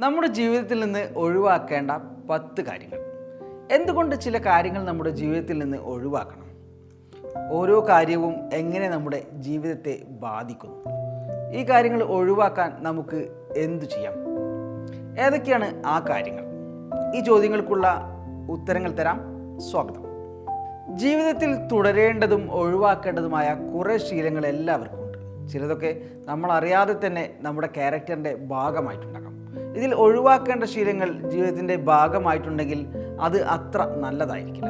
നമ്മുടെ ജീവിതത്തിൽ നിന്ന് ഒഴിവാക്കേണ്ട 10 കാര്യങ്ങൾ. എന്തുകൊണ്ട് ചില കാര്യങ്ങൾ നമ്മുടെ ജീവിതത്തിൽ നിന്ന് ഒഴിവാക്കണം? ഓരോ കാര്യവും എങ്ങനെ നമ്മുടെ ജീവിതത്തെ ബാധിക്കുന്നു? ഈ കാര്യങ്ങൾ ഒഴിവാക്കാൻ നമുക്ക് എന്തു ചെയ്യാം? ഏതൊക്കെയാണ് ആ കാര്യങ്ങൾ? ഈ ചോദ്യങ്ങൾക്കുള്ള ഉത്തരങ്ങൾ തരാം. സ്വാഗതം. ജീവിതത്തിൽ തുടരേണ്ടതും ഒഴിവാക്കേണ്ടതുമായ കുറേ ശീലങ്ങൾ എല്ലാവർക്കും ഉണ്ട്. ചിലതൊക്കെ നമ്മൾ അറിയാതെ തന്നെ നമ്മുടെ ക്യാരക്ടറിൻ്റെ ഭാഗമായിട്ടുണ്ടാകാം. ഇതിൽ ഒഴിവാക്കേണ്ട ശീലങ്ങൾ ജീവിതത്തിൻ്റെ ഭാഗമായിട്ടുണ്ടെങ്കിൽ അത് അത്ര നല്ലതായിരിക്കില്ല.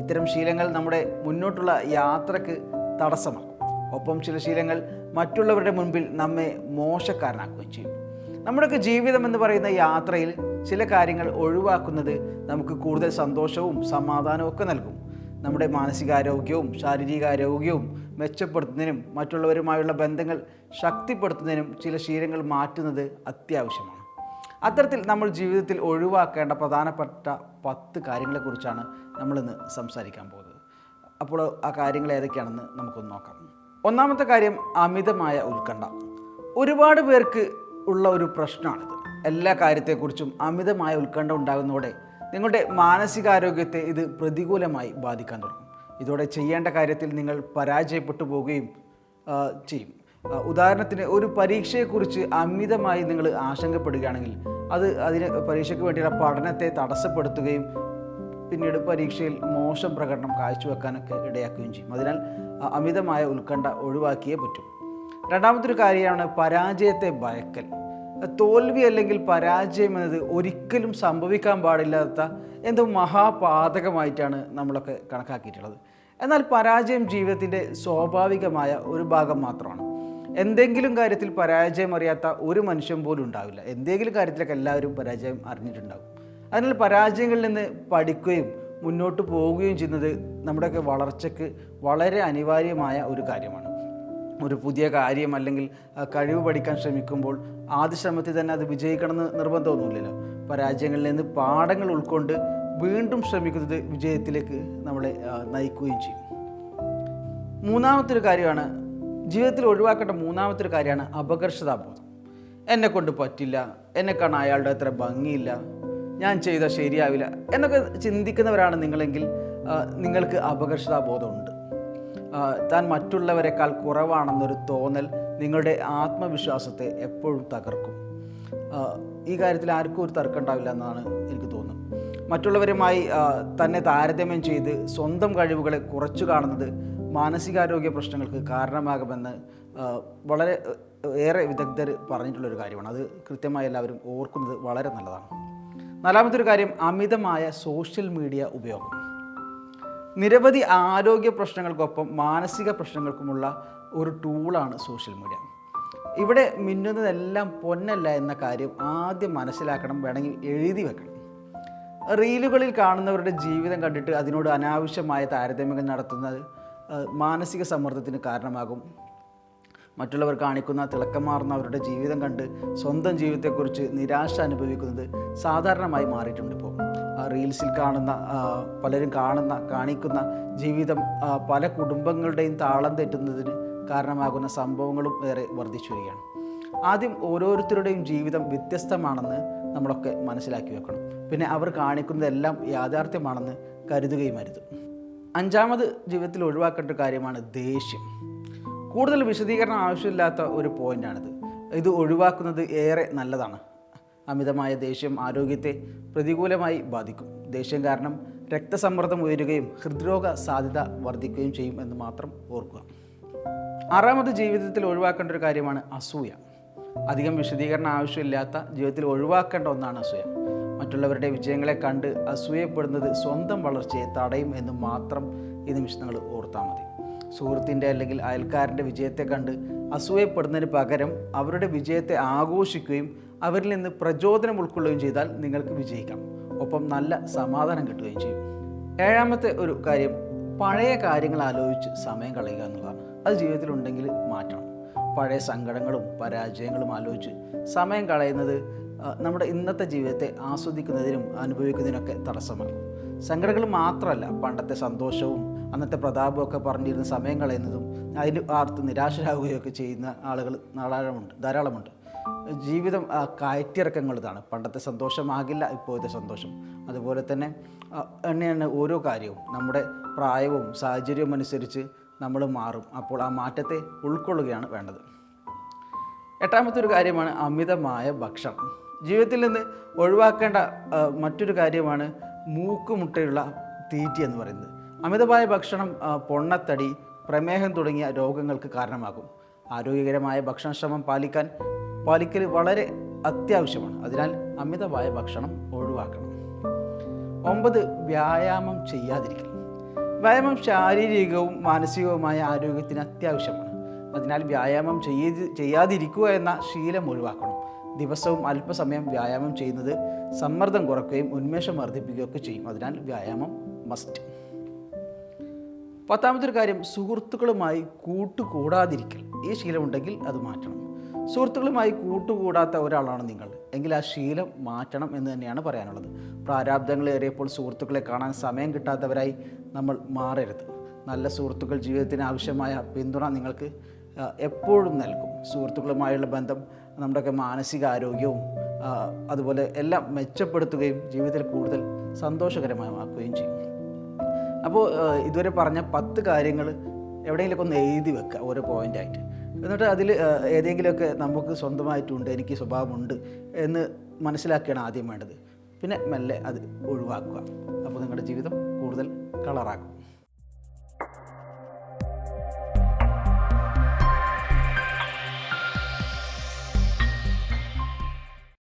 ഇത്തരം ശീലങ്ങൾ നമ്മുടെ മുന്നോട്ടുള്ള യാത്രക്ക് തടസ്സമാകും. ഒപ്പം ചില ശീലങ്ങൾ മറ്റുള്ളവരുടെ മുൻപിൽ നമ്മെ മോശക്കാരനാക്കുകയും ചെയ്യും. നമ്മുടെയൊക്കെ ജീവിതം എന്ന് പറയുന്ന യാത്രയിൽ ചില കാര്യങ്ങൾ ഒഴിവാക്കുന്നത് നമുക്ക് കൂടുതൽ സന്തോഷവും സമാധാനവും ഒക്കെ നൽകും. നമ്മുടെ മാനസികാരോഗ്യവും ശാരീരികാരോഗ്യവും മെച്ചപ്പെടുത്തുന്നതിനും മറ്റുള്ളവരുമായുള്ള ബന്ധങ്ങൾ ശക്തിപ്പെടുത്തുന്നതിനും ചില ശീലങ്ങൾ മാറ്റുന്നത് അത്യാവശ്യമാണ്. അത്തരത്തിൽ നമ്മൾ ജീവിതത്തിൽ ഒഴിവാക്കേണ്ട പ്രധാനപ്പെട്ട 10 കാര്യങ്ങളെക്കുറിച്ചാണ് നമ്മളിന്ന് സംസാരിക്കാൻ പോകുന്നത്. അപ്പോൾ ആ കാര്യങ്ങൾ ഏതൊക്കെയാണെന്ന് നമുക്കൊന്ന് നോക്കാം. ഒന്നാമത്തെ കാര്യം അമിതമായ ഉത്കണ്ഠ. ഒരുപാട് പേർക്ക് ഉള്ള ഒരു പ്രശ്നമാണിത്. എല്ലാ കാര്യത്തെക്കുറിച്ചും അമിതമായ ഉത്കണ്ഠ ഉണ്ടാകുന്നതോടെ നിങ്ങളുടെ മാനസികാരോഗ്യത്തെ ഇത് പ്രതികൂലമായി ബാധിക്കാൻ തുടങ്ങും. ഇതോടെ ചെയ്യേണ്ട കാര്യത്തിൽ നിങ്ങൾ പരാജയപ്പെട്ടു പോവുകയും ചെയ്യും. ഉദാഹരണത്തിന്, ഒരു പരീക്ഷയെക്കുറിച്ച് അമിതമായി നിങ്ങൾ ആശങ്കപ്പെടുകയാണെങ്കിൽ അതിന് പരീക്ഷയ്ക്ക് വേണ്ടിയുള്ള പഠനത്തെ തടസ്സപ്പെടുത്തുകയും പിന്നീട് പരീക്ഷയിൽ മോശം പ്രകടനം കാഴ്ചവെക്കാനൊക്കെ ഇടയാക്കുകയും ചെയ്യും. അതിനാൽ അമിതമായ ഉത്കണ്ഠ ഒഴിവാക്കിയേ പറ്റും. രണ്ടാമത്തൊരു കാര്യമാണ് പരാജയത്തെ ഭയക്കൽ. തോൽവി അല്ലെങ്കിൽ പരാജയം എന്നത് ഒരിക്കലും സംഭവിക്കാൻ പാടില്ലാത്ത എന്തോ മഹാപാതകമായിട്ടാണ് നമ്മളൊക്കെ കണക്കാക്കിയിട്ടുള്ളത്. എന്നാൽ പരാജയം ജീവിതത്തിൻ്റെ സ്വാഭാവികമായ ഒരു ഭാഗം മാത്രമാണ്. എന്തെങ്കിലും കാര്യത്തിൽ പരാജയം അറിയാത്ത ഒരു മനുഷ്യൻ പോലും ഉണ്ടാവില്ല. എന്തെങ്കിലും കാര്യത്തിലൊക്കെ എല്ലാവരും പരാജയം അറിഞ്ഞിട്ടുണ്ടാകും. അതിനാൽ പരാജയങ്ങളിൽ നിന്ന് പഠിക്കുകയും മുന്നോട്ട് പോവുകയും ചെയ്യുന്നത് നമ്മുടെയൊക്കെ വളർച്ചയ്ക്ക് വളരെ അനിവാര്യമായ ഒരു കാര്യമാണ്. ഒരു പുതിയ കാര്യം അല്ലെങ്കിൽ കഴിവ് പഠിക്കാൻ ശ്രമിക്കുമ്പോൾ ആദ്യ ശ്രമത്തിൽ തന്നെ അത് വിജയിക്കണമെന്ന് നിർബന്ധമൊന്നുമില്ലല്ലോ. പരാജയങ്ങളിൽ നിന്ന് പാഠങ്ങൾ ഉൾക്കൊണ്ട് വീണ്ടും ശ്രമിക്കുന്നത് വിജയത്തിലേക്ക് നമ്മളെ നയിക്കുകയും ചെയ്യും. മൂന്നാമത്തൊരു കാര്യമാണ് ജീവിതത്തിൽ ഒഴിവാക്കേണ്ട മൂന്നാമത്തൊരു കാര്യമാണ് അപകർഷതാബോധം. എന്നെക്കൊണ്ട് പറ്റില്ല, എന്നെ കാണാൻ അയാളുടെ അത്ര ഭംഗിയില്ല, ഞാൻ ചെയ്താൽ ശരിയാവില്ല എന്നൊക്കെ ചിന്തിക്കുന്നവരാണ് നിങ്ങളെങ്കിൽ നിങ്ങൾക്ക് അപകർഷതാബോധമുണ്ട്. താൻ മറ്റുള്ളവരെക്കാൾ കുറവാണെന്നൊരു തോന്നൽ നിങ്ങളുടെ ആത്മവിശ്വാസത്തെ എപ്പോഴും തകർക്കും. ഈ കാര്യത്തിൽ ആർക്കും ഒരു തർക്കം ഉണ്ടാവില്ല എന്നാണ് എനിക്ക് തോന്നുന്നത്. മറ്റുള്ളവരുമായി തന്നെ താരതമ്യം ചെയ്ത് സ്വന്തം കഴിവുകളെ കുറച്ചു കാണുന്നത് മാനസികാരോഗ്യ പ്രശ്നങ്ങൾക്ക് കാരണമാകുമെന്ന് വളരെ ഏറെ വിദഗ്ധർ പറഞ്ഞിട്ടുള്ളൊരു കാര്യമാണ്. അത് കൃത്യമായി എല്ലാവരും ഓർക്കുന്നത് വളരെ നല്ലതാണ്. നാലാമത്തൊരു കാര്യം അമിതമായ സോഷ്യൽ മീഡിയ ഉപയോഗം. നിരവധി ആരോഗ്യ പ്രശ്നങ്ങൾക്കൊപ്പം മാനസിക പ്രശ്നങ്ങൾക്കുമുള്ള ഒരു ടൂളാണ് സോഷ്യൽ മീഡിയ. ഇവിടെ മിന്നുന്നതെല്ലാം പൊന്നല്ല എന്ന കാര്യം ആദ്യം മനസ്സിലാക്കണം, വേണമെങ്കിൽ എഴുതി വെക്കണം. റീലുകളിൽ കാണുന്നവരുടെ ജീവിതം കണ്ടിട്ട് അതിനോട് അനാവശ്യമായ താരതമ്യങ്ങൾ നടത്തുന്നത് മാനസിക സമ്മർദ്ദത്തിന് കാരണമാകും. മറ്റുള്ളവർ കാണിക്കുന്ന തിളക്കമാർന്ന അവരുടെ ജീവിതം കണ്ട് സ്വന്തം ജീവിതത്തെക്കുറിച്ച് നിരാശ അനുഭവിക്കുന്നത് സാധാരണമായി മാറിയിട്ടുണ്ട്. ഇപ്പോൾ റീൽസിൽ പലരും കാണിക്കുന്ന ജീവിതം പല കുടുംബങ്ങളുടെയും താളം തെറ്റുന്നതിന് കാരണമാകുന്ന സംഭവങ്ങളും ഏറെ വർദ്ധിച്ചു വരികയാണ്. ആദ്യം ഓരോരുത്തരുടെയും ജീവിതം വ്യത്യസ്തമാണെന്ന് നമ്മളൊക്കെ മനസ്സിലാക്കി വെക്കണം. പിന്നെ അവർ കാണിക്കുന്നതെല്ലാം യാഥാർത്ഥ്യമാണെന്ന് കരുതുകയും അരുത്. അഞ്ചാമത് ജീവിതത്തിൽ ഒഴിവാക്കേണ്ട ഒരു കാര്യമാണ് ദേഷ്യം. കൂടുതൽ വിശദീകരണം ആവശ്യമില്ലാത്ത ഒരു പോയിൻ്റാണിത്. ഇത് ഒഴിവാക്കുന്നത് ഏറെ നല്ലതാണ്. അമിതമായ ദേഷ്യം ആരോഗ്യത്തെ പ്രതികൂലമായി ബാധിക്കും. ദേഷ്യം കാരണം രക്തസമ്മർദ്ദം ഉയരുകയും ഹൃദ്രോഗ സാധ്യത വർദ്ധിക്കുകയും ചെയ്യും എന്ന് മാത്രം ഓർക്കുക. ആറാമത് ജീവിതത്തിൽ ഒഴിവാക്കേണ്ട ഒരു കാര്യമാണ് അസൂയ. അധികം വിശദീകരണം ആവശ്യമില്ലാത്ത ജീവിതത്തിൽ ഒഴിവാക്കേണ്ട ഒന്നാണ് അസൂയ. മറ്റുള്ളവരുടെ വിജയങ്ങളെ കണ്ട് അസൂയപ്പെടുന്നത് സ്വന്തം വളർച്ചയെ തടയും എന്ന് മാത്രം ഈ നിമിഷങ്ങൾ ഓർത്താൽ മതി. സുഹൃത്തിൻ്റെ അല്ലെങ്കിൽ അയൽക്കാരൻ്റെ വിജയത്തെ കണ്ട് അസൂയപ്പെടുന്നതിന് പകരം അവരുടെ വിജയത്തെ ആഘോഷിക്കുകയും അവരിൽ നിന്ന് പ്രചോദനം ഉൾക്കൊള്ളുകയും ചെയ്താൽ നിങ്ങൾക്ക് വിജയിക്കാം. ഒപ്പം നല്ല സമാധാനം കിട്ടുകയും ചെയ്യും. ഏഴാമത്തെ ഒരു കാര്യം പഴയ കാര്യങ്ങൾ ആലോചിച്ച് സമയം കളയുക എന്നുള്ളതാണ്. അത് ജീവിതത്തിലുണ്ടെങ്കിൽ മാറ്റണം. പഴയ സങ്കടങ്ങളും പരാജയങ്ങളും ആലോചിച്ച് സമയം കളയുന്നത് നമ്മുടെ ഇന്നത്തെ ജീവിതത്തെ ആസ്വദിക്കുന്നതിനും അനുഭവിക്കുന്നതിനൊക്കെ തടസ്സമാണ്. സങ്കടങ്ങൾ മാത്രമല്ല, പണ്ടത്തെ സന്തോഷവും അന്നത്തെ പ്രതാപമൊക്കെ പറഞ്ഞിരുന്ന സമയം കളയുന്നതും അതിന് ആർത്ത് നിരാശരാകുകയൊക്കെ ചെയ്യുന്ന ആളുകൾ ധാരാളമുണ്ട്. ജീവിതം കയറ്റിറക്കങ്ങൾ ഇതാണ്. പണ്ടത്തെ സന്തോഷമാകില്ല ഇപ്പോഴത്തെ സന്തോഷം. അതുപോലെ തന്നെ തന്നെയാണ് ഓരോ കാര്യവും. നമ്മുടെ പ്രായവും സാഹചര്യവും അനുസരിച്ച് നമ്മൾ മാറും. അപ്പോൾ ആ മാറ്റത്തെ ഉൾക്കൊള്ളുകയാണ് വേണ്ടത്. എട്ടാമത്തെ ഒരു കാര്യമാണ് അമിതമായ ഭക്ഷണം. ജീവിതത്തിൽ നിന്ന് ഒഴിവാക്കേണ്ട മറ്റൊരു കാര്യമാണ് മൂക്കുമുട്ടയുള്ള തീറ്റി എന്ന് പറയുന്നത്. അമിതമായ ഭക്ഷണം പൊണ്ണത്തടി, പ്രമേഹം തുടങ്ങിയ രോഗങ്ങൾക്ക് കാരണമാകും. ആരോഗ്യകരമായ ഭക്ഷണശ്രമം പാലിക്കൽ വളരെ അത്യാവശ്യമാണ്. അതിനാൽ അമിതമായ ഭക്ഷണം ഒഴിവാക്കണം. 9, വ്യായാമം ചെയ്യാതിരിക്കൽ. വ്യായാമം ശാരീരികവും മാനസികവുമായ ആരോഗ്യത്തിന് അത്യാവശ്യമാണ്. അതിനാൽ വ്യായാമം ചെയ്യാതിരിക്കുക എന്ന ശീലം ഒഴിവാക്കണം. ദിവസവും അല്പസമയം വ്യായാമം ചെയ്യുന്നത് സമ്മർദ്ദം കുറയ്ക്കുകയും ഉന്മേഷം വർദ്ധിപ്പിക്കുകയൊക്കെ ചെയ്യും. അതിനാൽ വ്യായാമം മസ്റ്റ്. 10ാമത്തെ ഒരു കാര്യം സുഹൃത്തുക്കളുമായി കൂട്ടുകൂടാതിരിക്കൽ. ഈ ശീലമുണ്ടെങ്കിൽ അത് മാറ്റണം. സുഹൃത്തുക്കളുമായി കൂട്ടുകൂടാത്ത ഒരാളാണ് നിങ്ങൾ എങ്കിൽ ആ ശീലം മാറ്റണം എന്ന് തന്നെയാണ് പറയാനുള്ളത്. പ്രാരാബ്ദങ്ങളേറിയപ്പോൾ സുഹൃത്തുക്കളെ കാണാൻ സമയം കിട്ടാത്തവരായി നമ്മൾ മാറരുത്. നല്ല സുഹൃത്തുക്കൾ ജീവിതത്തിന് ആവശ്യമായ പിന്തുണ നിങ്ങൾക്ക് എപ്പോഴും നൽകും. സുഹൃത്തുക്കളുമായുള്ള ബന്ധം നമ്മുടെയൊക്കെ മാനസികാരോഗ്യവും അതുപോലെ എല്ലാം മെച്ചപ്പെടുത്തുകയും ജീവിതത്തിൽ കൂടുതൽ സന്തോഷകരമാക്കുകയും ചെയ്യും. അപ്പോൾ ഇതുവരെ പറഞ്ഞ 10 കാര്യങ്ങൾ എവിടെയെങ്കിലുമൊക്കെ ഒന്ന് എഴുതി വെക്കുക, ഓരോ പോയിൻ്റായിട്ട്. എന്നിട്ട് അതിൽ ഏതെങ്കിലുമൊക്കെ നമുക്ക് സ്വന്തമായിട്ടുണ്ട്, എനിക്ക് സ്വഭാവമുണ്ട് എന്ന് മനസ്സിലാക്കിയാണ് ആദ്യം വേണ്ടത്. പിന്നെ മെല്ലെ അത് ഒഴിവാക്കുക. അപ്പോൾ നിങ്ങളുടെ ജീവിതം കൂടുതൽ കളറാകും.